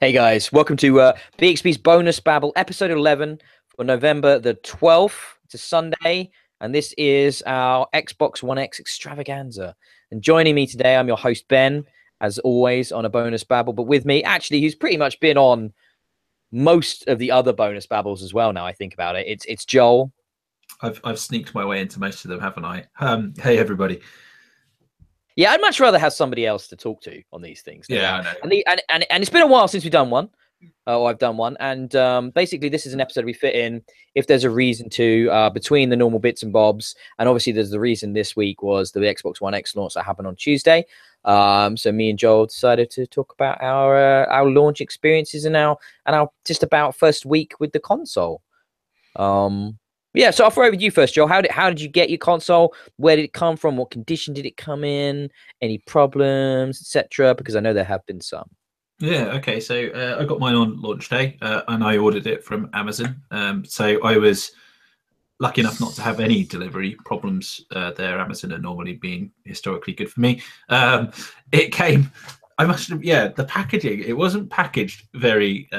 Hey guys, welcome to BXB'S bonus Babble, episode 11 for November the 12th. It's a Sunday, and this is our Xbox One X Extravaganza. And joining me today, I'm your host, Ben, as always, on a bonus Babble. But with me, actually, who's pretty much been on most of the other bonus Babbles as well now I think about it. It's Joel. I've sneaked my way into most of them, haven't I? Hey everybody. Yeah, I'd much rather have somebody else to talk to on these things. Yeah, I know. And it's been a while since we've done one. I've done one. And basically, this is an episode we fit in if there's a reason to, between the normal bits and bobs. And obviously, there's the reason this week was the Xbox One X launch that happened on Tuesday. So me and Joel decided to talk about our launch experiences and our just about first week with the console. Yeah, so I'll throw over to you first, Joel. How did you get your console? Where did it come from? What condition did it come in? Any problems, etc.? Because I know there have been some. Yeah, okay. So I got mine on launch day, and I ordered it from Amazon. So I was lucky enough not to have any delivery problems there. Amazon are normally being historically good for me. It came. I must have. Yeah, the packaging. It wasn't packaged very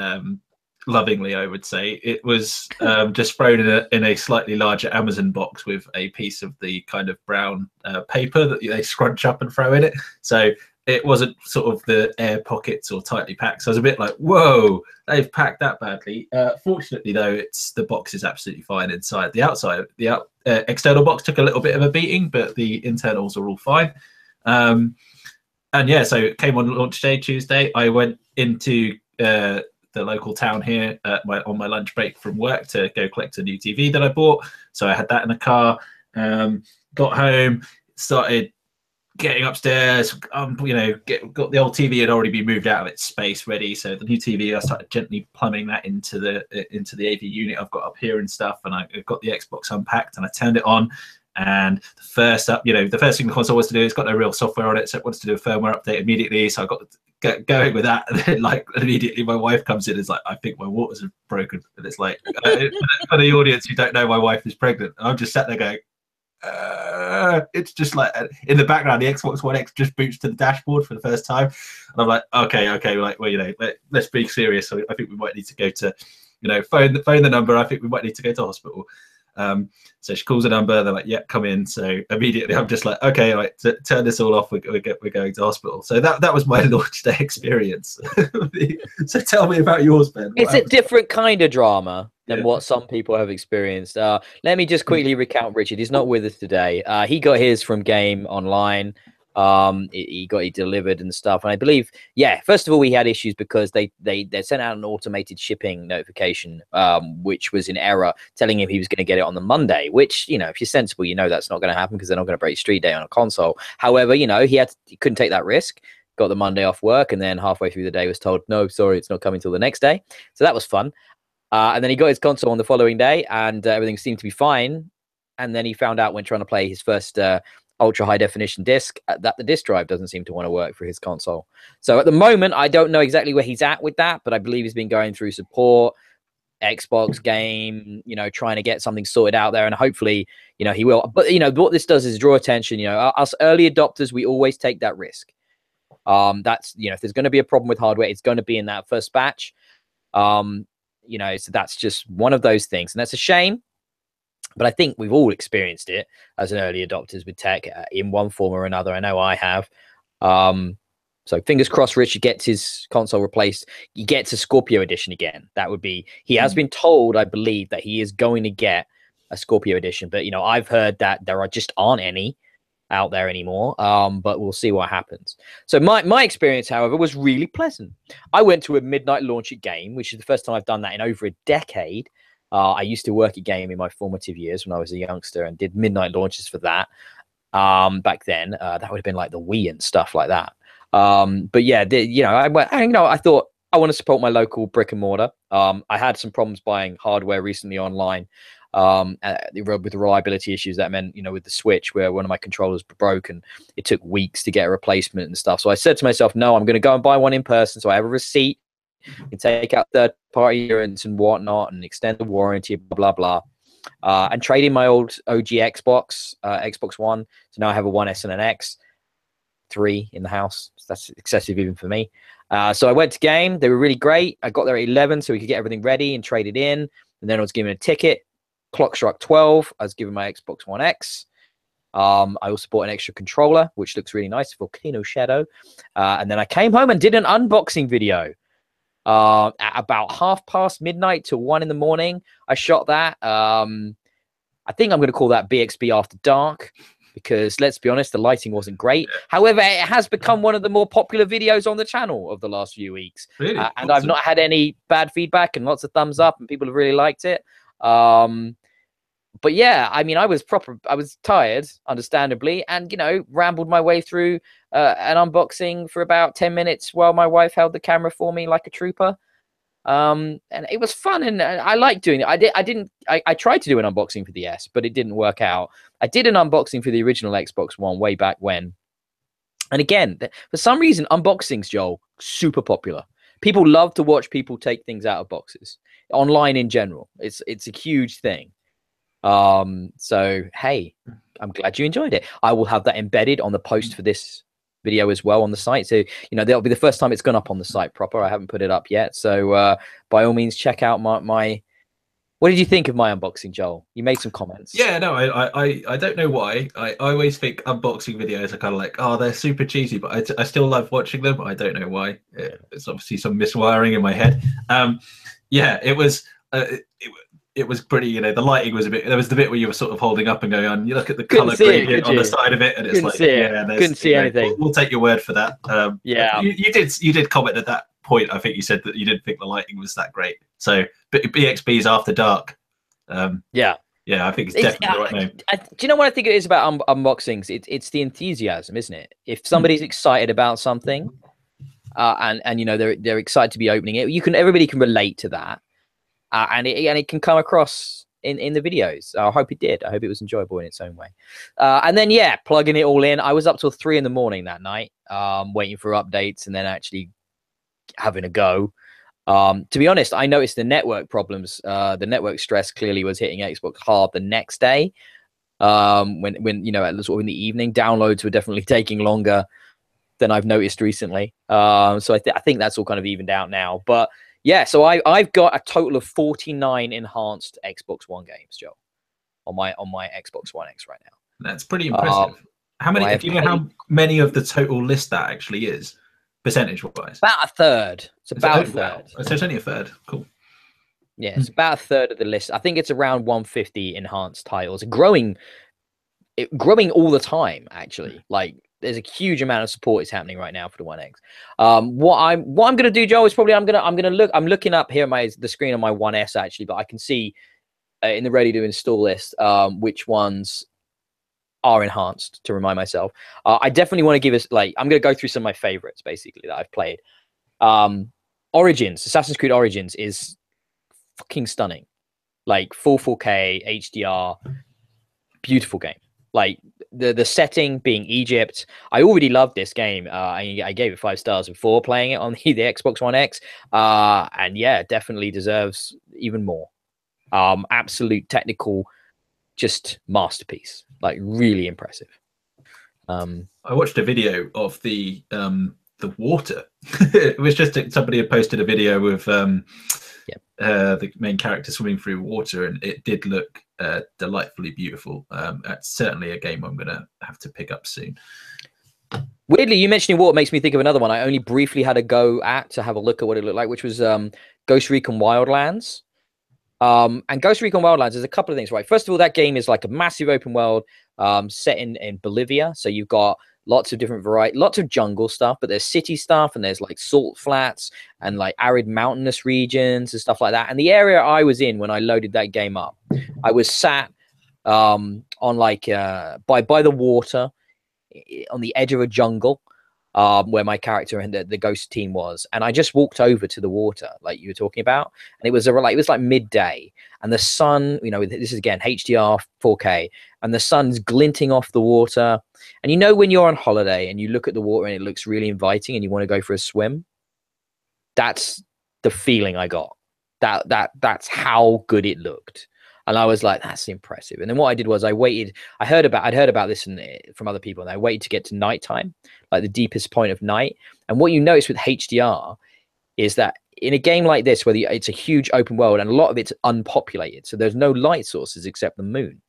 lovingly, I would say. It was just thrown in a slightly larger Amazon box with a piece of the kind of brown paper that they scrunch up and throw in it. So it wasn't sort of the air pockets or tightly packed. So I was a bit like, whoa, they've packed that badly. Fortunately, though, the box is absolutely fine inside. The outside, the external box took a little bit of a beating, but the internals are all fine. And yeah, so it came on launch day, Tuesday. I went into the local town here on my lunch break from work to go collect a new TV that I bought. So I had that in the car. Got home, started getting upstairs. Got the old TV had already been moved out of its space, ready. So the new TV, I started gently plumbing that into the AV unit I've got up here and stuff. And I got the Xbox unpacked and I turned it on. And the first thing the console was to do, it's got no real software on it, so it wants to do a firmware update immediately. So I got going with that, and then like immediately my wife comes in and is like, I think my waters are broken. And it's like, for the audience who don't know, my wife is pregnant. And I'm just sat there going, it's just like in the background, the Xbox One X just boots to the dashboard for the first time. And I'm like, okay, like, well, let's be serious. So I think we might need to go to, phone the number. I think we might need to go to hospital. So she calls a number. They're like, "Yeah, come in." So immediately, I'm just like, "Okay, right, turn this all off. We're going to hospital." So that was my launch day experience. So tell me about yours, Ben. It's a different kind of drama than what some people have experienced. Let me just quickly recount Richard. He's not with us today. He got his from Game Online. He got it delivered and stuff, and I believe, first of all, we had issues because they sent out an automated shipping notification, which was in error, telling him he was going to get it on the Monday, which, if you're sensible, that's not going to happen because they're not going to break street day on a console. However, he couldn't take that risk, got the Monday off work, and then halfway through the day was told, no, sorry, it's not coming till the next day. So that was fun. And then he got his console on the following day, and everything seemed to be fine. And then he found out when trying to play his first ultra high definition disc that the disc drive doesn't seem to want to work for his console. So at the moment, I don't know exactly where he's at with that, but I believe he's been going through support, Xbox game, trying to get something sorted out there, and hopefully, he will. But what this does is draw attention. Us early adopters, we always take that risk. That's if there's going to be a problem with hardware, it's going to be in that first batch. So that's just one of those things, and that's a shame. But I think we've all experienced it as an early adopters with tech in one form or another. I know I have. So fingers crossed Richard gets his console replaced. He gets a Scorpio edition again. That would be, he has been told, I believe, that he is going to get a Scorpio edition. But, I've heard that there just aren't any out there anymore. But we'll see what happens. So my experience, however, was really pleasant. I went to a midnight launch at Game, which is the first time I've done that in over a decade. I used to work at Game in my formative years when I was a youngster and did midnight launches for that. Back then, that would have been like the Wii and stuff like that. But yeah, I thought I want to support my local brick and mortar. I had some problems buying hardware recently online with reliability issues. That meant, with the Switch, where one of my controllers broke and it took weeks to get a replacement and stuff. So I said to myself, no, I'm going to go and buy one in person. So I have a receipt. You can take out third-party insurance and whatnot and extend the warranty, blah, blah, blah. And trade in my old OG Xbox, Xbox One. So now I have a One S and an X, 3 in the house. So that's excessive even for me. So I went to game. They were really great. I got there at 11 so we could get everything ready and trade it in. And then I was given a ticket. Clock struck 12. I was given my Xbox One X. I also bought an extra controller, which looks really nice, Volcano Shadow. And then I came home and did an unboxing video. At about midnight to 1 in the morning. I shot that. I think I'm going to call that BXB After Dark, because let's be honest, the lighting wasn't great. However, it has become one of the more popular videos on the channel of the last few weeks. Really? And Awesome. I've not had any bad feedback and lots of thumbs up, and people have really liked it. But yeah, I mean, I was tired, understandably, and, you know, rambled my way through an unboxing for about 10 minutes while my wife held the camera for me like a trooper. And it was fun, and I like doing it. I tried to do an unboxing for the S, but it didn't work out. I did an unboxing for the original Xbox One way back when. And again, for some reason, unboxings, Joel, super popular. People love to watch people take things out of boxes online in general. It's a huge thing. So hey, I'm glad you enjoyed it. I will have that embedded on the post for this video as well on the site, so you know that'll be the first time it's gone up on the site proper. I haven't put it up yet, so by all means check out my what did you think of my unboxing, Joel? You made some comments. Yeah, no, I don't know why. I always think unboxing videos are kind of like, oh, they're super cheesy, but I still love watching them. I don't know why. It's obviously some miswiring in my head. Yeah, it was it was pretty, you know, the lighting was a bit, there was the bit where you were sort of holding up and going on, you look at the color gradient on the side of it, and it's like, yeah, couldn't see anything. We'll take your word for that. Yeah, you did comment at that point. I think you said that you didn't think the lighting was that great. So BXB's After Dark. Yeah, I think it's definitely the right name. Do you know what I think it is about unboxings? It's the enthusiasm, isn't it? If somebody's excited about something, and you know they're excited to be opening it, everybody can relate to that. And it can come across in the videos. I hope it did. I hope it was enjoyable in its own way. And then, yeah, plugging it all in. I was up till 3 in the morning that night, waiting for updates and then actually having a go. To be honest, I noticed the network problems. The network stress clearly was hitting Xbox hard the next day. When you know, at sort of in the evening, downloads were definitely taking longer than I've noticed recently. So I think that's all kind of evened out now. But yeah, so I've got a total of 49 enhanced Xbox One games, Joe, on my Xbox One X right now. That's pretty impressive. How many? Do you know how many of the total list that actually is, percentage-wise? About a third. It's about a third. Wow. So it's only a third. Cool. Yeah, it's about a third of the list. I think it's around 150 enhanced titles, growing all the time. Actually, like, there's a huge amount of support is happening right now for the One X. What I'm gonna do, Joe, is probably I'm looking up here at the screen on my One S actually, but I can see in the ready to install list which ones are enhanced to remind myself. I definitely want to give us, like, I'm gonna go through some of my favorites basically that I've played. Origins, Assassin's Creed Origins is fucking stunning, like full 4K HDR, beautiful game. Like the setting being Egypt. I already loved this game. I gave it 5 stars before playing it on the Xbox One X. And yeah, definitely deserves even more. Absolute technical, just masterpiece. Like, really impressive. I watched a video of the water. It was just somebody had posted a video of the main character swimming through water, and it did look delightfully beautiful. That's certainly a game I'm gonna have to pick up soon. Weirdly, you mentioning water makes me think of another one I only briefly had a go at to have a look at what it looked like, which was Ghost Recon Wildlands. And Ghost Recon Wildlands, there's a couple of things, right? First of all, that game is like a massive open world set in Bolivia. So you've got lots of different variety, lots of jungle stuff, but there's city stuff, and there's like salt flats and like arid mountainous regions and stuff like that. And the area I was in when I loaded that game up, I was sat on like by the water on the edge of a jungle, where my character and the ghost team was, and I just walked over to the water like you were talking about, and it was like midday, and the sun, you know, this is again HDR 4K, and the sun's glinting off the water, and you know when you're on holiday and you look at the water and it looks really inviting and you want to go for a swim, that's the feeling I got. That's how good it looked. And I was like, that's impressive. And then what I did was I waited. I'd heard about this from other people, and I waited to get to nighttime, like the deepest point of night. And what you notice with HDR is that in a game like this, where it's a huge open world and a lot of it's unpopulated, so there's no light sources except the moon,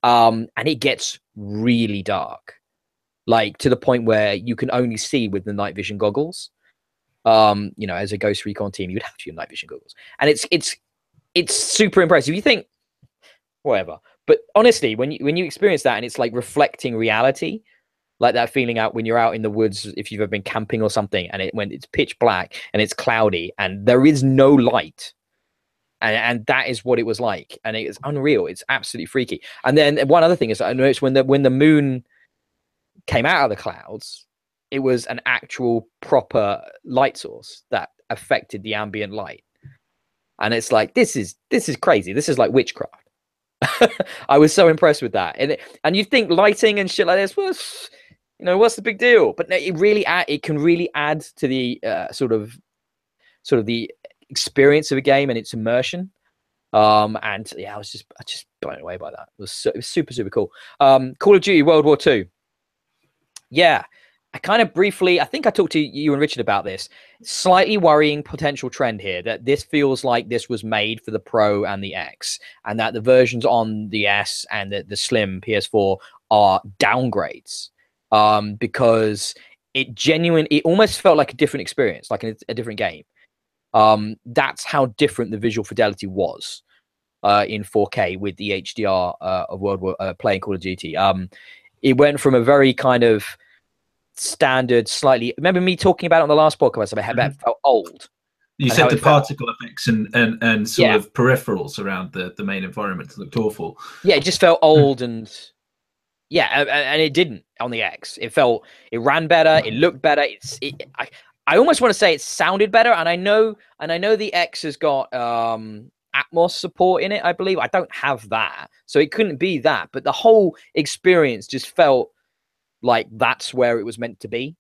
and it gets really dark, like to the point where you can only see with the night vision goggles. You know, as a Ghost Recon team, you'd have to use night vision goggles, and it's super impressive. You think whatever, but honestly, when you experience that and it's like reflecting reality, like that feeling out when you're out in the woods, if you've ever been camping or something, and when it's pitch black and it's cloudy and there is no light, and that is what it was like, and it is unreal. It's absolutely freaky. And then one other thing is, I noticed when the moon came out of the clouds, it was an actual proper light source that affected the ambient light, and it's like this is crazy. This is like witchcraft. I was so impressed with that, and you think lighting and shit like this was, you know, what's the big deal? But it can really add to the sort of the experience of a game and its immersion. And yeah, I was just blown away by that. It was super cool. Call of Duty World War II. Yeah, I kind of briefly, I think I talked to you and Richard about this. Slightly worrying potential trend here, that this feels like this was made for the Pro and the X, and that the versions on the S and the Slim PS4 are downgrades, because it almost felt like a different experience, like a different game. That's how different the visual fidelity was in 4K with the HDR of World War playing Call of Duty. It went from a very kind of standard, slightly. Remember me talking about it on the last podcast about how that felt old. You said the particle effects and sort of peripherals around the main environment looked awful. Yeah, it just felt old, and and it didn't on the X. It ran better, it looked better. I almost want to say it sounded better, and I know the X has got Atmos support in it, I believe. I don't have that, so it couldn't be that. But the whole experience just felt like that's where it was meant to be.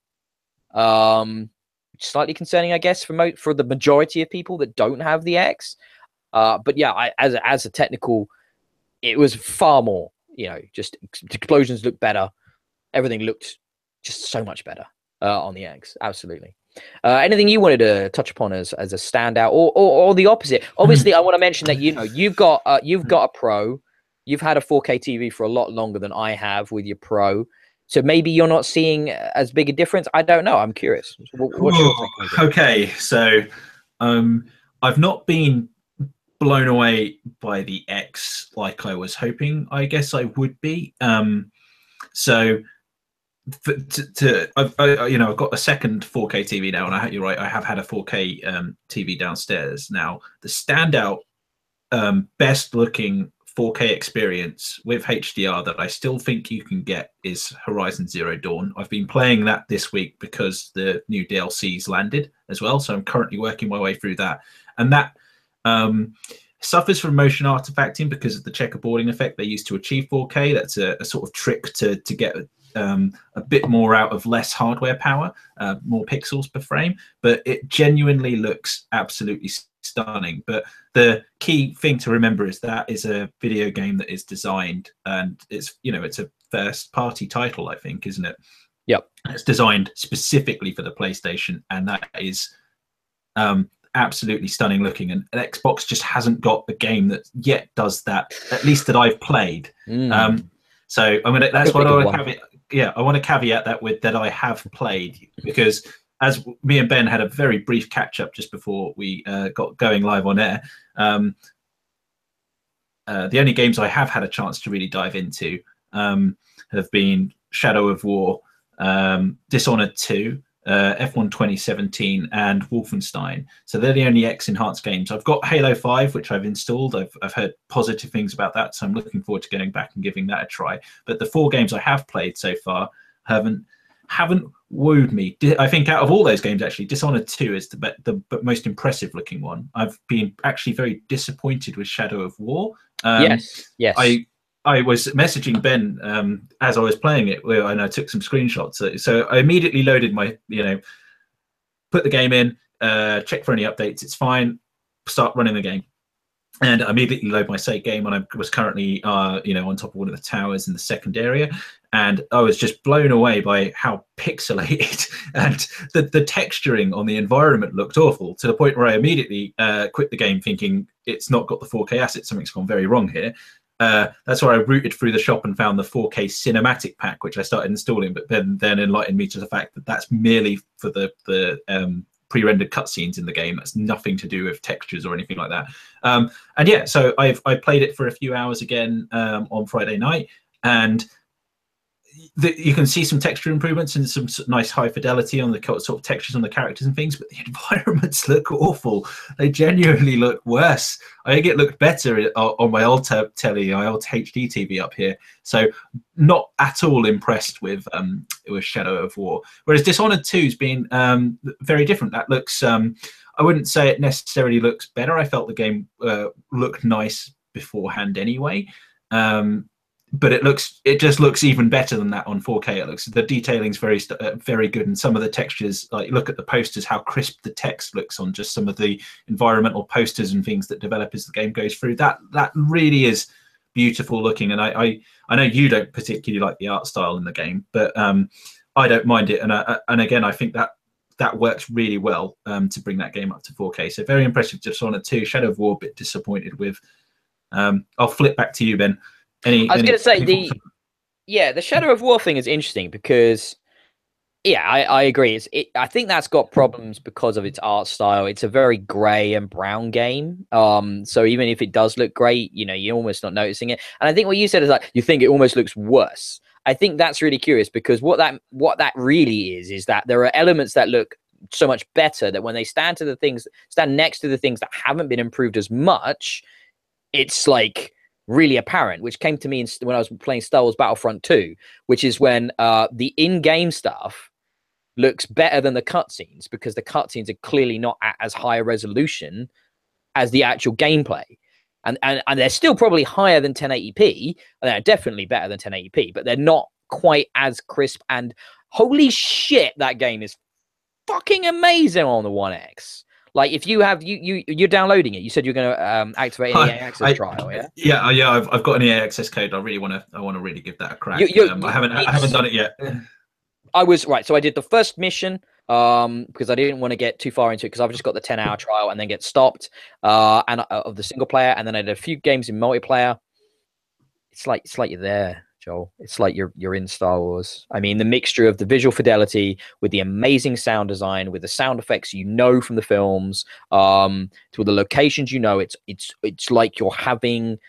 Slightly concerning, I guess, for the majority of people that don't have the X. But yeah, as a technical, it was far more. You know, just explosions looked better. Everything looked just so much better on the X. Absolutely. Anything you wanted to touch upon as a standout, or the opposite? Obviously, I want to mention that you've got a Pro. You've had a 4K TV for a lot longer than I have with your Pro. So maybe you're not seeing as big a difference. I don't know. I'm curious. What's your take? Okay, so I've not been blown away by the X like I was hoping. I guess I would be. So I've got a second 4K TV now, and you're right. I have had a 4K TV downstairs. Now the standout, best looking 4K experience with HDR that I still think you can get is Horizon Zero Dawn. I've been playing that this week because the new DLC's landed as well, so I'm currently working my way through that. And that suffers from motion artifacting because of the checkerboarding effect they used to achieve 4K. That's a sort of trick to get a bit more out of less hardware power, more pixels per frame, but it genuinely looks absolutely stunning. But the key thing to remember is that is a video game that is designed, and it's a first party title, I think, isn't it? Yep. It's designed specifically for the PlayStation, and that is absolutely stunning looking, and Xbox just hasn't got a game that yet does that, at least that I've played. So that's what I want to caveat. Yeah, I want to caveat that with that I have played, because as me and Ben had a very brief catch up just before we got going live on air, the only games I have had a chance to really dive into have been Shadow of War, Dishonored 2, F1 2017, and Wolfenstein. So they're the only X enhanced games. I've got Halo 5, which I've installed. I've heard positive things about that, so I'm looking forward to going back and giving that a try. But the 4 games I have played so far haven't wooed me. I think out of all those games, actually, Dishonored 2 is the most impressive looking one. I've been actually very disappointed with Shadow of War. Yes. I was messaging Ben as I was playing it, and I took some screenshots. So I immediately loaded my, put the game in, check for any updates. It's fine. Start running the game. and I immediately load my save game, and I was currently, on top of one of the towers in the second area, and I was just blown away by how pixelated and the texturing on the environment looked awful, to the point where I immediately quit the game, thinking it's not got the 4K assets, something's gone very wrong here. That's where I rooted through the shop and found the 4K cinematic pack, which I started installing, but then enlightened me to the fact that that's merely for the pre-rendered cutscenes in the game. That's nothing to do with textures or anything like that. And yeah, so I played it for a few hours again on Friday night, and you can see some texture improvements and some nice high fidelity on the sort of textures on the characters and things, but the environments look awful. They genuinely look worse. I think it looked better on my old telly, my old HD TV up here. So not at all impressed with Shadow of War. Whereas Dishonored 2's been very different. That looks, I wouldn't say it necessarily looks better. I felt the game looked nice beforehand anyway. But it just looks even better than that on 4K. It looks, the detailing's very good, and some of the textures, like look at the posters, how crisp the text looks on just some of the environmental posters and things that develop as the game goes through. That really is beautiful looking, and I know you don't particularly like the art style in the game, but I don't mind it, and again, I think that works really well to bring that game up to 4K. So very impressive. Dishonored 2, Shadow of War, a bit disappointed with. I'll flip back to you, Ben. I was going to say the Shadow of War thing is interesting because, yeah, I agree. I think that's got problems because of its art style. It's a very grey and brown game. So even if it does look great, you're almost not noticing it. And I think what you said is like you think it almost looks worse. I think that's really curious because what that really is that there are elements that look so much better that when they stand next to the things that haven't been improved as much, it's like really apparent, which came to me when I was playing Star Wars Battlefront 2, which is when the in-game stuff looks better than the cutscenes because the cutscenes are clearly not at as high a resolution as the actual gameplay. And they're still probably higher than 1080p. They're definitely better than 1080p, but they're not quite as crisp. And holy shit, that game is fucking amazing on the One X. Like if you have you're downloading it, you said you're going to activate an EA Access trial, yeah? I've got an EA Access code. I want to really give that a crack. I haven't done it yet. I was right, so I did the first mission because I didn't want to get too far into it because I've just got the 10-hour trial and then get stopped of the single player, and then I did a few games in multiplayer. It's like you're there, Joel. It's like you're in Star Wars. I mean, the mixture of the visual fidelity with the amazing sound design, with the sound effects from the films, to the locations, it's like you're having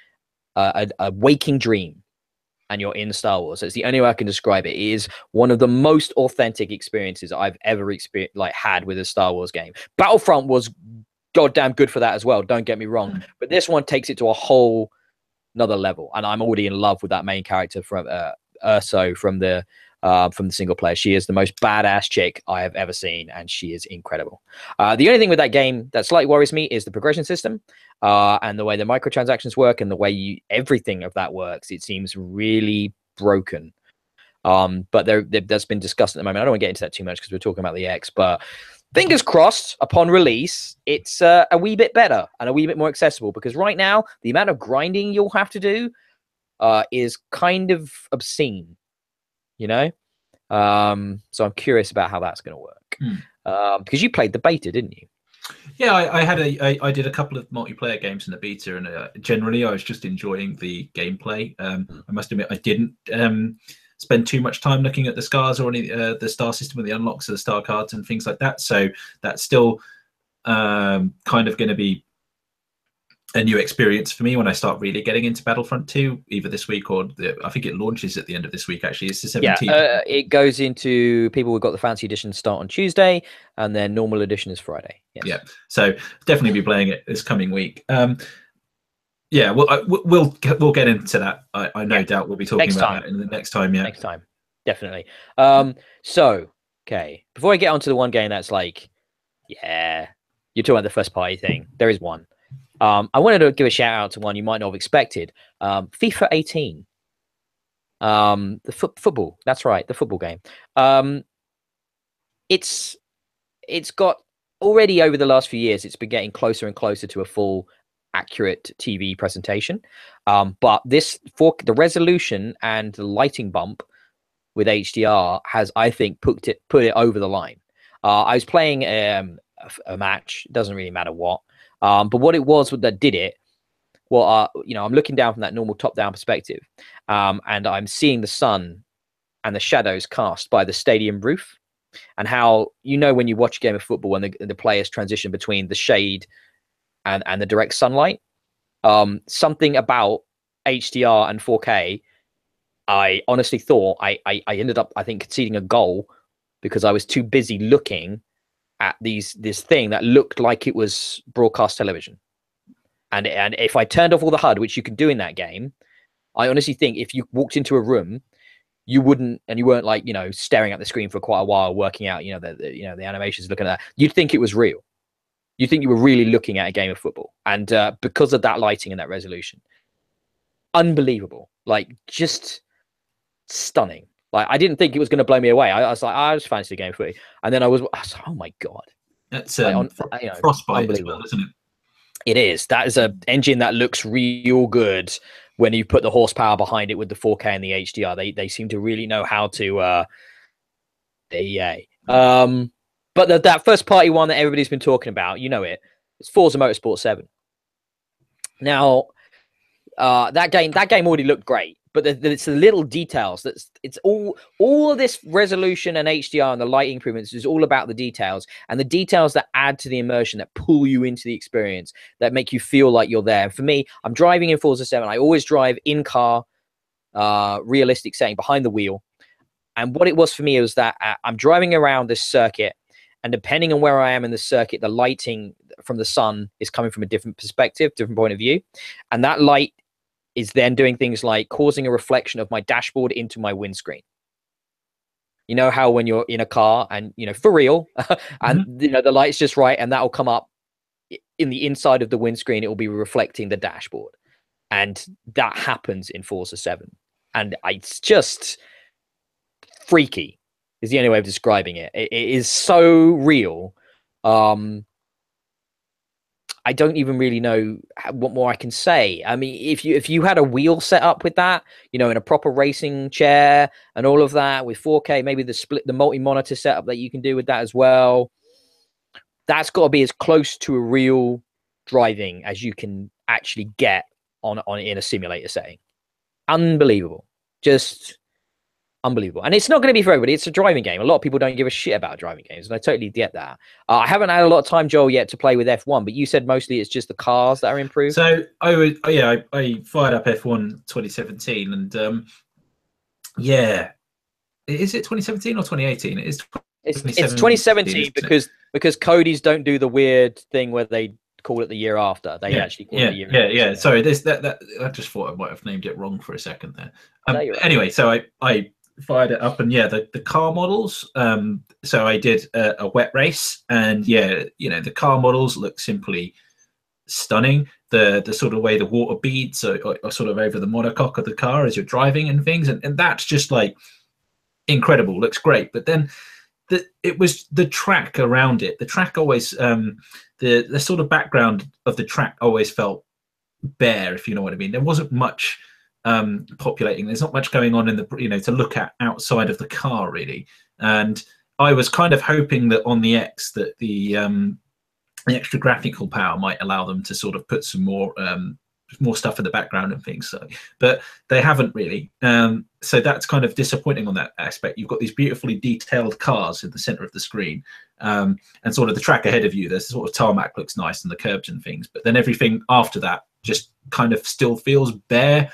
a waking dream, and you're in Star Wars. It's the only way I can describe it. It is one of the most authentic experiences I've ever had with a Star Wars game. Battlefront was goddamn good for that as well. Don't get me wrong, but this one takes it to a whole another level, and I'm already in love with that main character from Urso from the single player. She is the most badass chick I have ever seen, and she is incredible. The only thing with that game that slightly worries me is the progression system and the way the microtransactions work and the way everything of that works. It seems really broken. But that's been discussed at the moment. I don't want to get into that too much because we're talking about the X, but fingers crossed, upon release, it's a wee bit better and a wee bit more accessible, because right now, the amount of grinding you'll have to do is kind of obscene, So I'm curious about how that's going to work. Because you played the beta, didn't you? Yeah, I did a couple of multiplayer games in the beta, and generally I was just enjoying the gameplay. I must admit, I didn't spend too much time looking at the scars or any the star system and the unlocks of the star cards and things like that. So that's still kind of going to be a new experience for me when I start really getting into Battlefront 2, either this week or I think it launches at the end of this week. Actually, it's the 17th. Yeah, it goes into people who've got the fancy edition start on Tuesday, and then normal edition is Friday. Yes. Yeah, so definitely be playing it this coming week. Yeah, well, we'll get into that. I no doubt we'll be talking about that in the next time. Yeah, next time, definitely. So, okay, before I get onto the one game that's like, yeah, you're talking about the first party thing. There is one. I wanted to give a shout out to one you might not have expected. FIFA 18. The football. That's right, the football game. It's got already over the last few years, it's been getting closer and closer to a full accurate TV presentation. But the resolution and the lighting bump with HDR has, I think, put it over the line. I was playing a match, doesn't really matter what, but what it was that did it. Well, I'm looking down from that normal top-down perspective, and I'm seeing the sun and the shadows cast by the stadium roof, and how, when you watch a game of football and the players transition between the shade and the direct sunlight, something about HDR and 4K, I honestly thought I ended up, I think, conceding a goal because I was too busy looking at this thing that looked like it was broadcast television. And if I turned off all the HUD, which you can do in that game, I honestly think if you walked into a room, you weren't like, staring at the screen for quite a while, working out, the animations, looking at that. You'd think it was real. You think you were really looking at a game of football. And because of that lighting and that resolution, unbelievable, like just stunning. Like, I didn't think it was going to blow me away. I was like, I just fancy the game of footy. And then I was like, oh my God. That's Frostbite as well, isn't it? It is. That is an engine that looks real good when you put the horsepower behind it with the 4K and the HDR. They seem to really know how to. But that first party one that everybody's been talking about, it's Forza Motorsport 7. Now, that game already looked great, but it's the little details. It's all of this resolution and HDR and the lighting improvements is all about the details, and the details that add to the immersion, that pull you into the experience, that make you feel like you're there. And for me, I'm driving in Forza 7. I always drive in car, realistic setting, behind the wheel. And what it was for me was that I'm driving around this circuit, and depending on where I am in the circuit, the lighting from the sun is coming from a different perspective, different point of view, and that light is then doing things like causing a reflection of my dashboard into my windscreen. You know how when you're in a car and, for real, and, the light's just right, and that will come up in the inside of the windscreen, it will be reflecting the dashboard. And that happens in Forza 7. And it's just freaky is the only way of describing it. It is so real. I don't even really know what more I can say. I mean, if you had a wheel set up with that, in a proper racing chair and all of that with 4K, maybe the multi-monitor setup that you can do with that as well, that's got to be as close to a real driving as you can actually get on in a simulator setting. Unbelievable. Just unbelievable. And it's not going to be for everybody. It's a driving game. A lot of people don't give a shit about driving games, and I totally get that. I haven't had a lot of time, Joel, yet to play with F1, but you said mostly it's just the cars that are improved. So I fired up F1 2017, and is it 2017 or 2018? It is. It's 2017 because Cody's don't do the weird thing where they call it the year after. They actually call it the year after. Yeah. Sorry, that I just thought I might have named it wrong for a second there. Anyway, so I fired it up, and the car models. So I did a wet race, and the car models look simply stunning. The sort of way the water beads are sort of over the monocoque of the car as you're driving and things, and that's just like incredible. Looks great, but then it was the track around it. The track always the sort of background of the track always felt bare, if you know what I mean. There wasn't much populating. There's not much going on in the to look at outside of the car really. And I was kind of hoping that on the X that the extra graphical power might allow them to sort of put some more stuff in the background and things. But they haven't really. So that's kind of disappointing on that aspect. You've got these beautifully detailed cars in the center of the screen, and sort of the track ahead of you. There's sort of tarmac looks nice and the curbs and things, but then everything after that just kind of still feels bare,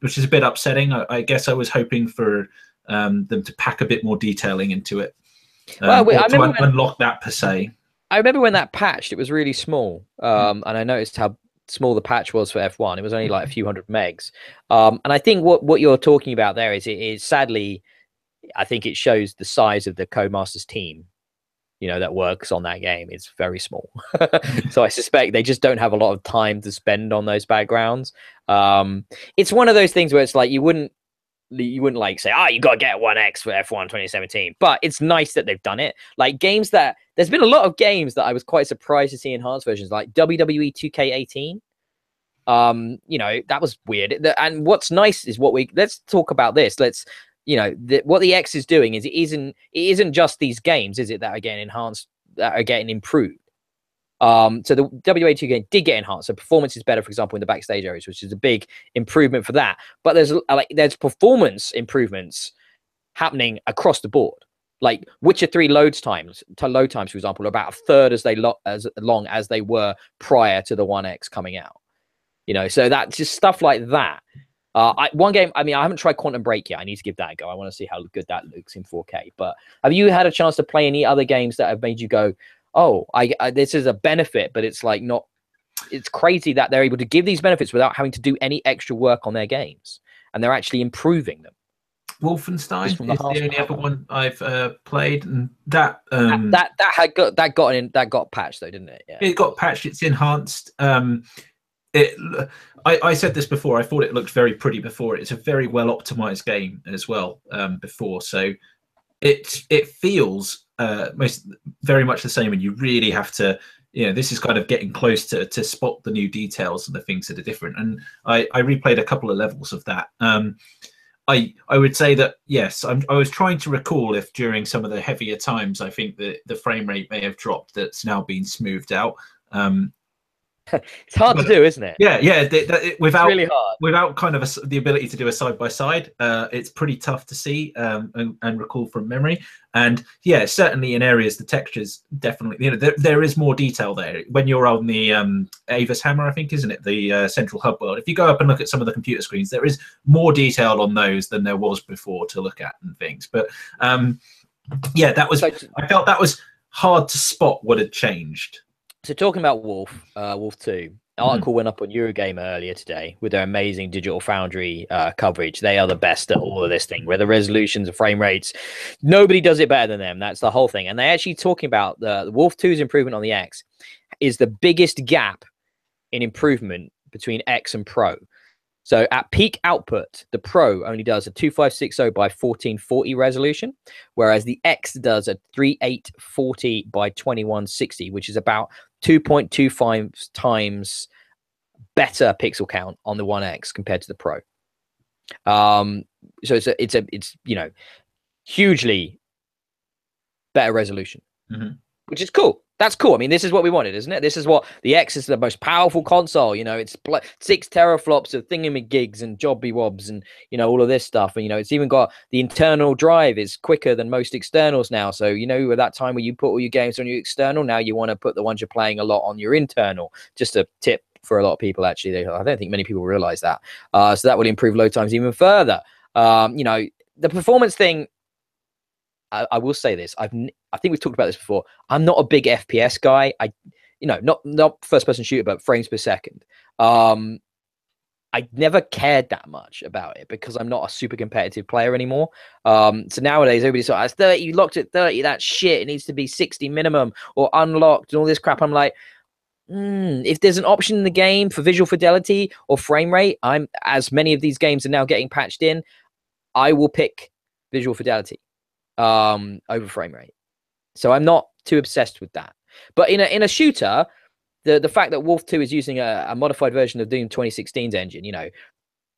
which is a bit upsetting. I guess I was hoping for them to pack a bit more detailing into it, to unlock that per se. I remember when that patched, it was really small, and I noticed how small the patch was for F1. It was only like a few hundred megs, and I think what you're talking about there is sadly, I think it shows the size of the Codemasters team, that works on that game. It's very small. So I suspect they just don't have a lot of time to spend on those backgrounds. It's one of those things where it's like you wouldn't you wouldn't like say, you got to get 1X for F1 2017. But it's nice that they've done it. Like games that there's been a lot of games that I was quite surprised to see enhanced versions, like WWE 2K18. You know, that was weird. And what's nice is let's talk about this. Let's, you know, what the X is doing is it isn't just these games, is it, that are getting enhanced, that are getting improved. So the WA2 game did get enhanced. So performance is better, for example, in the backstage areas, which is a big improvement for that. But there's performance improvements happening across the board. Like Witcher 3 load times, for example, are about a third as long as they were prior to the 1X coming out. You know, so that's just stuff like that. One game, I mean, I haven't tried Quantum Break yet. I need to give that a go. I want to see how good that looks in 4K. But have you had a chance to play any other games that have made you go, oh, this is a benefit, but it's like not, it's crazy that they're able to give these benefits without having to do any extra work on their games, and they're actually improving them. Wolfenstein is the only other one I've played, and that got patched though, didn't it? Yeah. It got patched. It's enhanced. I said this before. I thought it looked very pretty before. It's a very well optimized game as well. Before, so it feels very much the same, and you really have to. You know, this is kind of getting close to spot the new details and the things that are different. And I replayed a couple of levels of that. I would say that yes, I was trying to recall if during some of the heavier times, I think that the frame rate may have dropped. That's now been smoothed out. It's hard to do, isn't it? Yeah. Without it's really hard. Without kind of the ability to do a side by side, it's pretty tough to see and recall from memory. And yeah, certainly in areas, the textures definitely, you know, there is more detail there. When you're on the Avis Hammer, I think, isn't it, the central hub world? If you go up and look at some of the computer screens, there is more detail on those than there was before to look at and things. But yeah, that was. I felt that was hard to spot what had changed. So talking about Wolf 2, article went up on Eurogamer earlier today with their amazing Digital Foundry coverage. They are the best at all of this thing, where the resolutions and frame rates, nobody does it better than them. That's the whole thing. And they're actually talking about the Wolf 2's improvement on the X is the biggest gap in improvement between X and Pro. So at peak output, the Pro only does a 2560 by 1440 resolution, whereas the X does a 3840 by 2160, which is about 2.25 times better pixel count on the 1X compared to the Pro. So it's you know, hugely better resolution, which is cool. That's cool. I mean, this is what we wanted, isn't it? This is what the X is, the most powerful console. You know, it's 6 teraflops of thingamagigs and jobby wobs and, you know, all of this stuff. And, you know, it's even got the internal drive is quicker than most externals now. So, you know, at that time where you put all your games on your external, now you want to put the ones you're playing a lot on your internal. Just a tip for a lot of people, actually. I don't think many people realize that. So that will improve load times even further. You know, the performance thing, I will say this. I think we've talked about this before. I'm not a big FPS guy. You know, not first person shooter, but frames per second. I never cared that much about it because I'm not a super competitive player anymore. So nowadays, everybody's like, it's 30, you locked at 30, that's shit. It needs to be 60 minimum or unlocked and all this crap. I'm like, if there's an option in the game for visual fidelity or frame rate, as many of these games are now getting patched in, I will pick visual fidelity over frame rate. So I'm not too obsessed with that. But in a shooter, the fact that Wolf 2 is using a modified version of Doom 2016's engine, you know,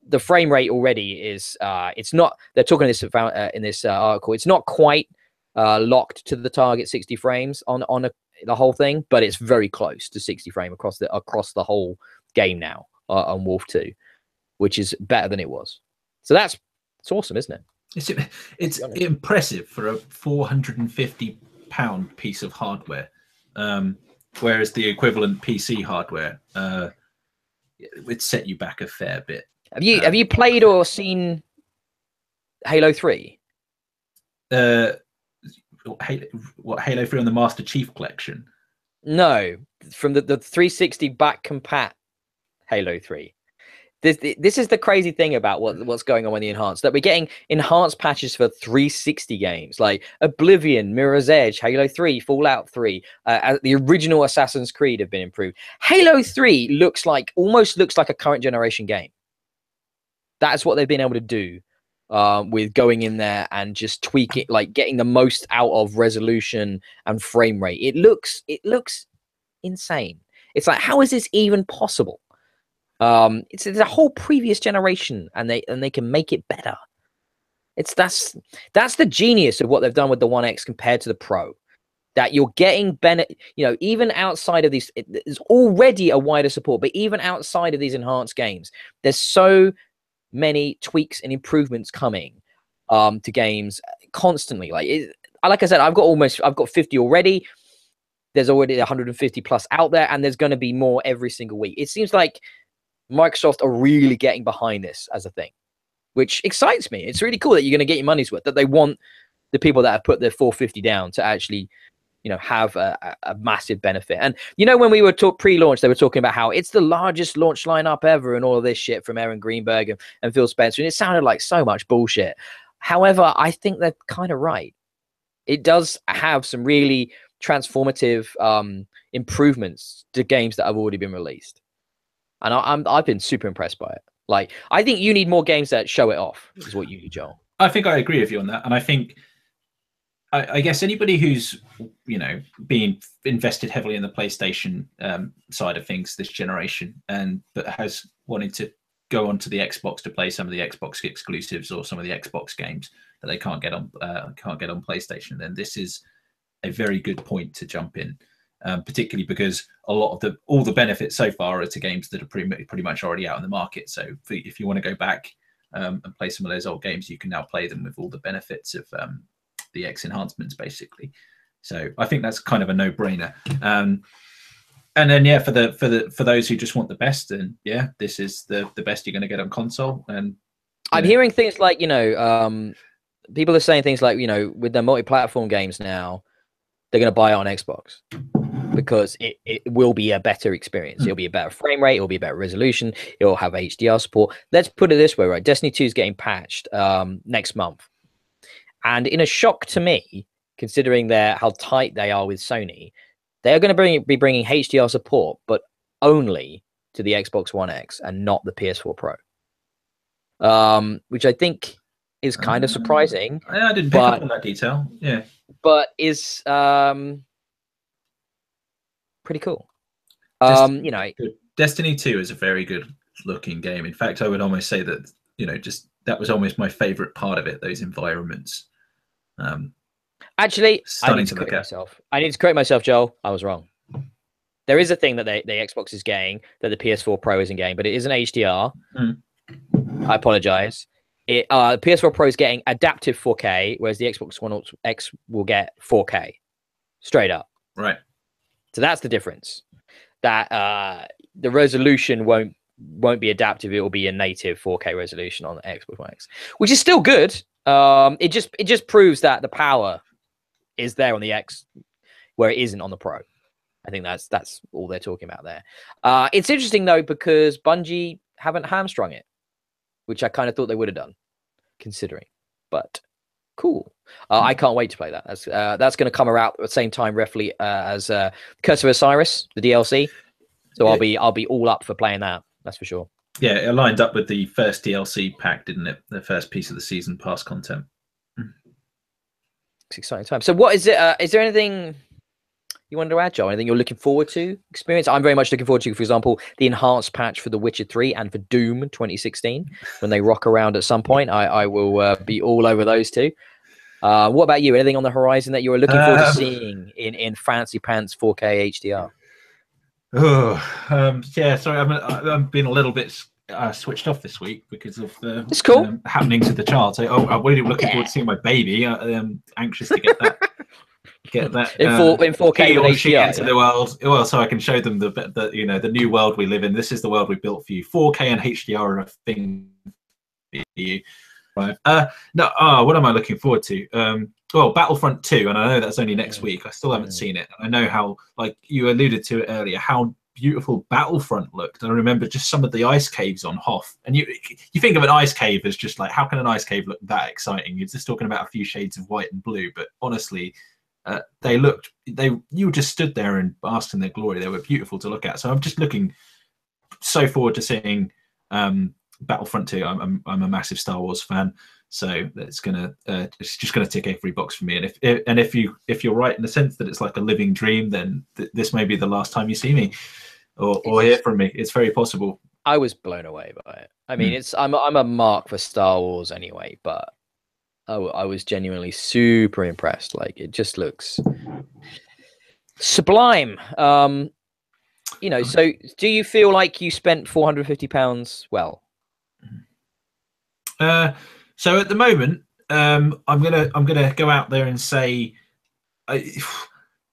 the frame rate already is it's not, they're talking this about in this article, it's not quite locked to the target 60 frames on the whole thing, but it's very close to 60 frame across the whole game now on Wolf 2, which is better than it was. So it's awesome, isn't it? It's impressive for a £450 piece of hardware, whereas the equivalent PC hardware would set you back a fair bit. Have you played or seen Halo 3? Halo 3 on the Master Chief Collection? No, from the 360 back compat Halo 3. This is the crazy thing about what's going on with the enhanced, that we're getting enhanced patches for 360 games like Oblivion, Mirror's Edge, Halo 3, Fallout 3, the original Assassin's Creed have been improved. Halo 3 almost looks like a current generation game. That's what they've been able to do with going in there and just tweaking, like getting the most out of resolution and frame rate. It looks insane. It's like, how is this even possible? It's a whole previous generation, and they can make it better. That's the genius of what they've done with the One X compared to the Pro. That you're getting even outside of these, there's already a wider support, but even outside of these enhanced games, there's so many tweaks and improvements coming to games constantly. Like I said, I've got 50 already. There's already 150 plus out there, and there's going to be more every single week. It seems like Microsoft are really getting behind this as a thing, which excites me. It's really cool that you're going to get your money's worth, that they want the people that have put their 450 down to actually, have a massive benefit. And, when we were pre-launch, they were talking about how it's the largest launch lineup ever and all of this shit from Aaron Greenberg and Phil Spencer. And it sounded like so much bullshit. However, I think they're kind of right. It does have some really transformative improvements to games that have already been released. And I've been super impressed by it. Like, I think you need more games that show it off, is what you need, Joel. I think I agree with you on that. And I think, I guess anybody who's, being invested heavily in the PlayStation side of things this generation, but has wanted to go onto the Xbox to play some of the Xbox exclusives or some of the Xbox games that they can't get on PlayStation, then this is a very good point to jump in. Particularly because a lot of all the benefits so far are to games that are pretty much already out in the market. So if you want to go back and play some of those old games, you can now play them with all the benefits of the X enhancements, basically. So I think that's kind of a no-brainer. And then for those who just want the best, then this is the best you're going to get on console. And I'm hearing things like people are saying things like with their multi-platform games now, they're going to buy it on Xbox because it will be a better experience. It'll be a better frame rate. It'll be a better resolution. It'll have HDR support. Let's put it this way, right? Destiny 2 is getting patched next month. And in a shock to me, considering how tight they are with Sony, they're going to be bringing HDR support, but only to the Xbox One X and not the PS4 Pro. Which I think is kind of surprising. I didn't pick up on that detail. Yeah. But is pretty cool. Destiny 2 is a very good looking game. In fact, I would almost say that that was almost my favorite part of it, those environments. Actually, I need to correct myself, Joel. I was wrong. There is a thing that the Xbox is getting that the PS4 Pro isn't getting, but it isn't HDR. I apologize. The PS4 Pro is getting adaptive 4K, whereas the Xbox One X will get 4K, straight up. Right. So that's the difference. That the resolution won't be adaptive; it will be a native 4K resolution on the Xbox One X, which is still good. It just proves that the power is there on the X, where it isn't on the Pro. I think that's all they're talking about there. It's interesting though because Bungie haven't hamstrung it, which I kind of thought they would have done, considering. But cool. I can't wait to play that. That's going to come out at the same time, roughly, as Curse of Osiris, the DLC. So I'll be all up for playing that. That's for sure. Yeah, it lined up with the first DLC pack, didn't it? The first piece of the season pass content. It's exciting time. So what is it? Is there anything you want to add, Joe? Anything you're looking forward to experience? I'm very much looking forward to, for example, the enhanced patch for The Witcher 3 and for Doom 2016. When they rock around at some point, I will be all over those two. What about you? Anything on the horizon that you're looking forward to seeing in fancy pants 4K HDR? Yeah, sorry, I'm being a little bit switched off this week because of the it's cool. happenings with the child. So I'm really looking forward to seeing my baby. I'm anxious to get that. Get that in 4K with HDR into the world. Well, so I can show them the new world we live in. This is the world we built for you. 4K and HDR are a thing for you. Right. What am I looking forward to? Well, Battlefront 2, and I know that's only next week. I still haven't seen it. I know how, like you alluded to it earlier, how beautiful Battlefront looked. I remember just some of the ice caves on Hoth. And you think of an ice cave as just like, how can an ice cave look that exciting? You're just talking about a few shades of white and blue, but honestly, you just stood there and basked in their glory. They were beautiful to look at. So I'm just looking so forward to seeing Battlefront 2. I'm a massive Star Wars fan. So it's just gonna tick every box for me. And if you're right in the sense that it's like a living dream, then this may be the last time you see me or hear from me. It's very possible. I was blown away by it. I mean, I'm a mark for Star Wars anyway, but I was genuinely super impressed. Like, it just looks sublime. You know, so do you feel like you spent £450 well? So at the moment, I'm gonna go out there and say, at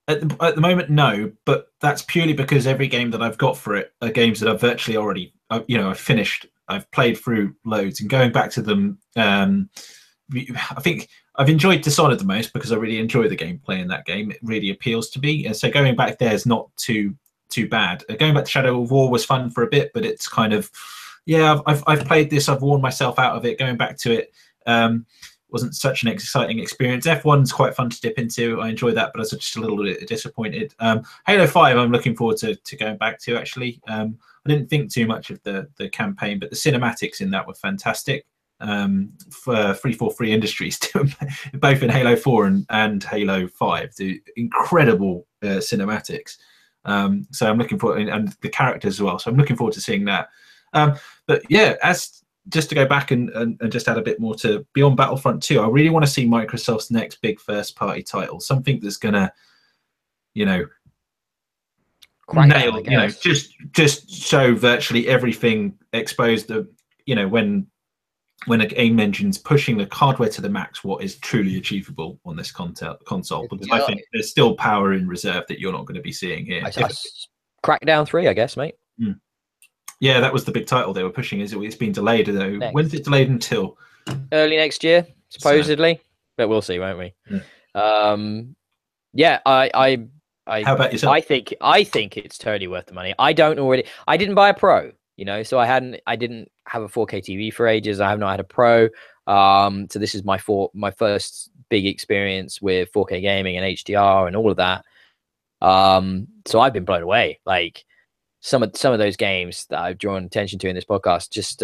the moment, no. But that's purely because every game that I've got for it are games that I've virtually already, I've finished. I've played through loads, and going back to them, I think I've enjoyed Dishonored the most because I really enjoy the gameplay in that game. It really appeals to me, and so going back there is not too bad. Going back to Shadow of War was fun for a bit, but it's kind of, yeah, I've played this, I've worn myself out of it. Going back to it wasn't such an exciting experience. F1's quite fun to dip into. I enjoy that, but I was just a little bit disappointed. Halo 5, I'm looking forward to going back to, actually. I didn't think too much of the campaign, but the cinematics in that were fantastic. For 343 Industries, both in Halo 4 and Halo 5, do incredible cinematics. So I'm looking forward, and the characters as well. So I'm looking forward to seeing that. But yeah, just to go back and just add a bit more to beyond Battlefront 2, I really want to see Microsoft's next big first-party title, something that's gonna, nail, just show virtually everything exposed. When a game engine's pushing the hardware to the max, what is truly achievable on this console, because I think there's still power in reserve that you're not going to be seeing here. Crackdown 3, I guess, mate. Yeah, that was the big title they were pushing. It's been delayed, though. When's it delayed until? Early next year, supposedly. But we'll see, won't we? Yeah. How about yourself? I think it's totally worth the money. I didn't buy a Pro, so I didn't have a 4K TV for ages. I have not had a Pro. So this is my first big experience with 4K gaming and HDR and all of that. So I've been blown away. Like, some of those games that I've drawn attention to in this podcast, just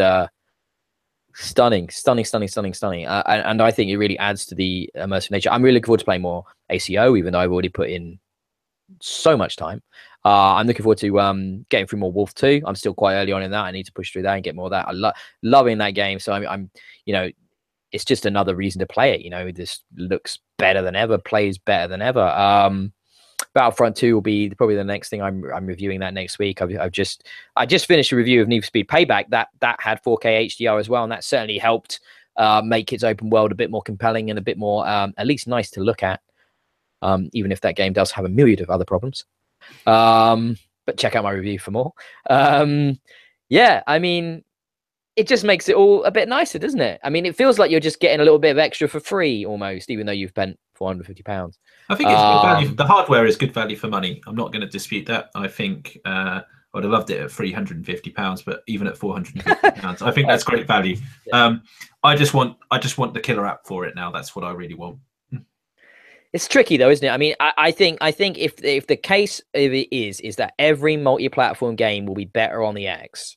stunning. And I think it really adds to the immersive nature. I'm really looking forward to playing more ACO, even though I've already put in so much time. I'm looking forward to getting through more Wolf 2. I'm still quite early on in that. I need to push through that and get more of that. I loving that game. So I'm it's just another reason to play it. This looks better than ever, plays better than ever. Battlefront 2 will be probably the next thing I'm reviewing that next week. I just finished a review of Need for Speed Payback that had 4K HDR as well, and that certainly helped make its open world a bit more compelling and a bit more at least nice to look at. Even if that game does have a myriad of other problems. But check out my review for more. Yeah, I mean, it just makes it all a bit nicer, doesn't it? I mean, it feels like you're just getting a little bit of extra for free almost, even though you've spent £450. I think it's good value. The hardware is good value for money. I'm not going to dispute that. I think I would have loved it at £350, but even at £450, I think that's great value. Yeah. I just want the killer app for it now. That's what I really want. It's tricky though, isn't it? I mean, I think if the case of it is that every multi-platform game will be better on the X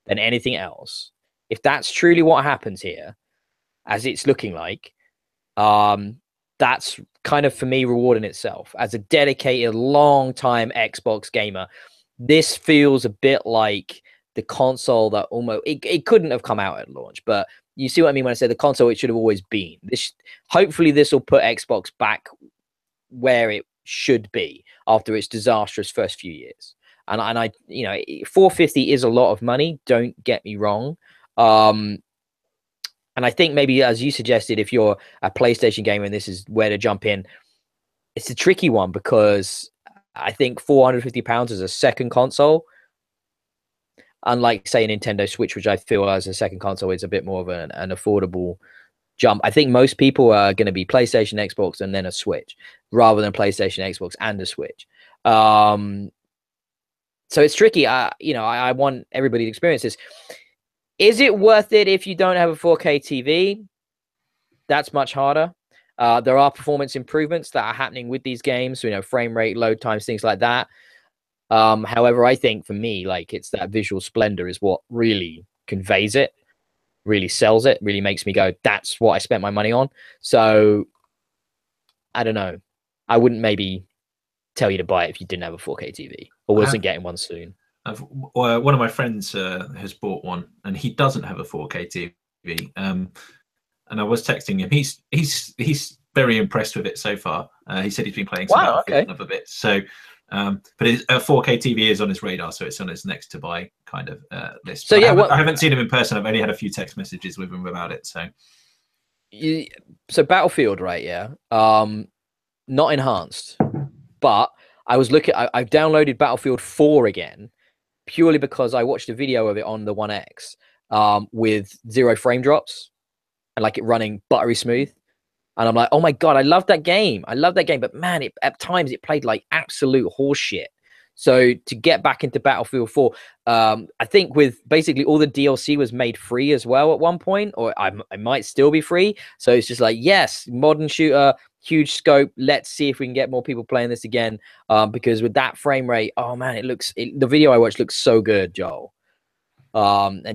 than anything else, if that's truly what happens here, as it's looking like, that's kind of, for me, rewarding itself. As a dedicated, long-time Xbox gamer, this feels a bit like the console that almost it couldn't have come out at launch, but you see what I mean when I say the console it should have always been. Hopefully this will put Xbox back where it should be after its disastrous first few years. And I $450 is a lot of money, don't get me wrong. And I think maybe, as you suggested, if you're a PlayStation gamer and this is where to jump in, it's a tricky one, because I think £450 as a second console, unlike, say, a Nintendo Switch, which I feel as a second console is a bit more of an affordable jump. I think most people are going to be PlayStation, Xbox, and then a Switch, rather than PlayStation, Xbox, and a Switch. So it's tricky. I want everybody to experience this. Is it worth it if you don't have a 4K TV? That's much harder. There are performance improvements that are happening with these games, frame rate, load times, things like that. However, I think for me, like, it's that visual splendor is what really conveys it. really sells it, really makes me go, that's what I spent my money on. So I don't know. I wouldn't maybe tell you to buy it if you didn't have a 4K TV or wasn't getting one soon. One of my friends has bought one, and he doesn't have a 4K TV. And I was texting him. He's very impressed with it so far. He said he's been playing some Battlefield of a bit. So, but a 4K TV is on his radar, so it's on his next to buy kind of list. So yeah, I haven't seen him in person. I've only had a few text messages with him about it. So, so Battlefield, right? Yeah, not enhanced, but I've downloaded Battlefield 4 again purely because I watched a video of it on the One X with 0 frame drops and like it running buttery smooth. And I'm like, oh my God, I love that game. I love that game. But man, at times it played like absolute horse shit. So to get back into Battlefield 4, I think with basically all the DLC was made free as well at one point, or I might still be free. So it's just like, yes, modern shooter, huge scope. Let's see if we can get more people playing this again. Because with that frame rate, oh man, the video I watched looks so good, Joel. And I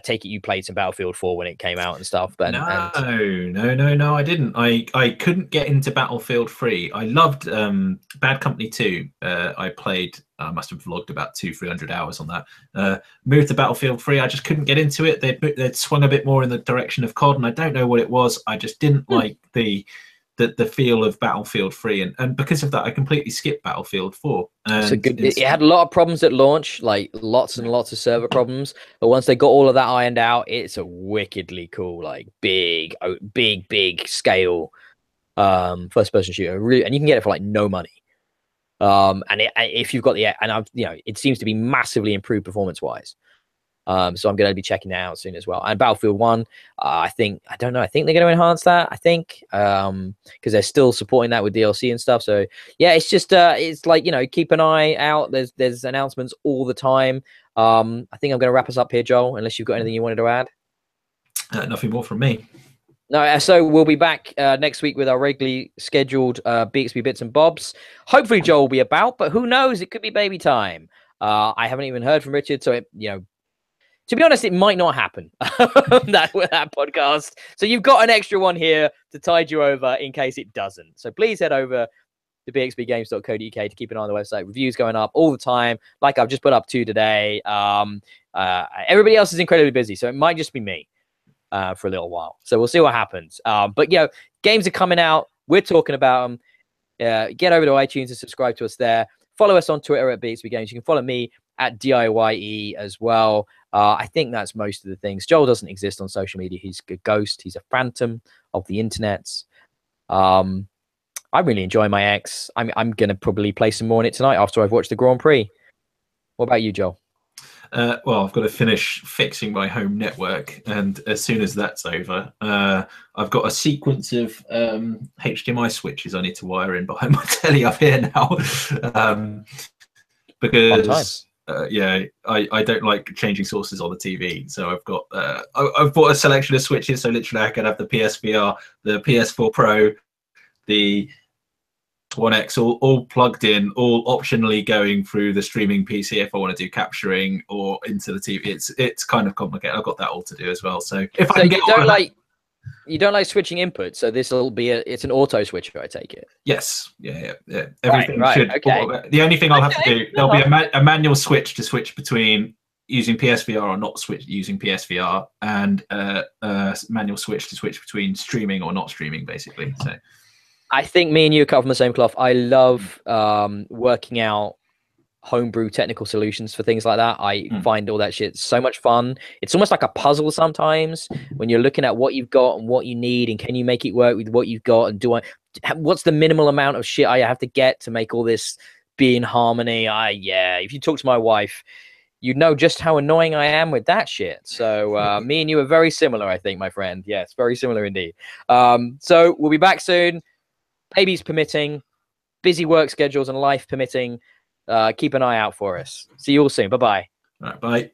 take it you played some Battlefield 4 when it came out and stuff, but no, I didn't. I couldn't get into Battlefield 3. I loved Bad Company 2. I played, I must have vlogged about 200-300 hours on that. Moved to Battlefield 3. I just couldn't get into it. They'd swung a bit more in the direction of COD, and I don't know what it was. I just didn't like the feel of Battlefield 3, and because of that I completely skipped Battlefield 4. And it had a lot of problems at launch, like lots and lots of server problems, but once they got all of that ironed out, it's a wickedly cool, like big scale first person shooter, really, and you can get it for like no money. If you've got it seems to be massively improved performance wise. So I'm going to be checking that out soon as well. And Battlefield 1, I don't know. I think they're going to enhance that. I think because they're still supporting that with DLC and stuff. So yeah, it's just it's like, keep an eye out. There's announcements all the time. I think I'm going to wrap us up here, Joel. Unless you've got anything you wanted to add. Nothing more from me. No, so we'll be back next week with our regularly scheduled BXB Bits and Bobs. Hopefully Joel will be about, but who knows? It could be baby time. I haven't even heard from Richard, so to be honest, it might not happen, that podcast. So you've got an extra one here to tide you over in case it doesn't. So please head over to bxbgames.co.uk to keep an eye on the website. Reviews going up all the time, like I've just put up 2 today. Everybody else is incredibly busy, so it might just be me for a little while. So we'll see what happens. But, games are coming out. We're talking about them. Get over to iTunes and subscribe to us there. Follow us on Twitter at BXBGames. You can follow me at DIYE as well. I think that's most of the things. Joel doesn't exist on social media. He's a ghost. He's a phantom of the internet. I really enjoy my X. I'm going to probably play some more on it tonight after I've watched the Grand Prix. What about you, Joel? Well, I've got to finish fixing my home network, and as soon as that's over, I've got a sequence of HDMI switches I need to wire in behind my telly up here now. Because I don't like changing sources on the TV, so I've got I've bought a selection of switches, so literally I can have the PSVR, the PS4 Pro, the One X all plugged in, all optionally going through the streaming PC if I want to do capturing or into the TV. It's kind of complicated. I've got that all to do as well. So if I can get you don't like switching inputs, so this will be it's an auto switcher, I take it. Yes, yeah. Everything should. Okay. The only thing I'll have to do, there'll be a manual switch to switch between using PSVR or not using PSVR, and manual switch to switch between streaming or not streaming, basically. So I think me and you are cut from the same cloth. I love working out homebrew technical solutions for things like that. I find all that shit so much fun. It's almost like a puzzle sometimes when you're looking at what you've got and what you need, and can you make it work with what you've got, and what's the minimal amount of shit I have to get to make all this be in harmony. If you talk to my wife, you know just how annoying I am with that shit. So me and you are very similar, I think, my friend. Yes, very similar indeed. So we'll be back soon, babies permitting, busy work schedules and life permitting. Keep an eye out for us. See you all soon. Bye-bye. All right, bye.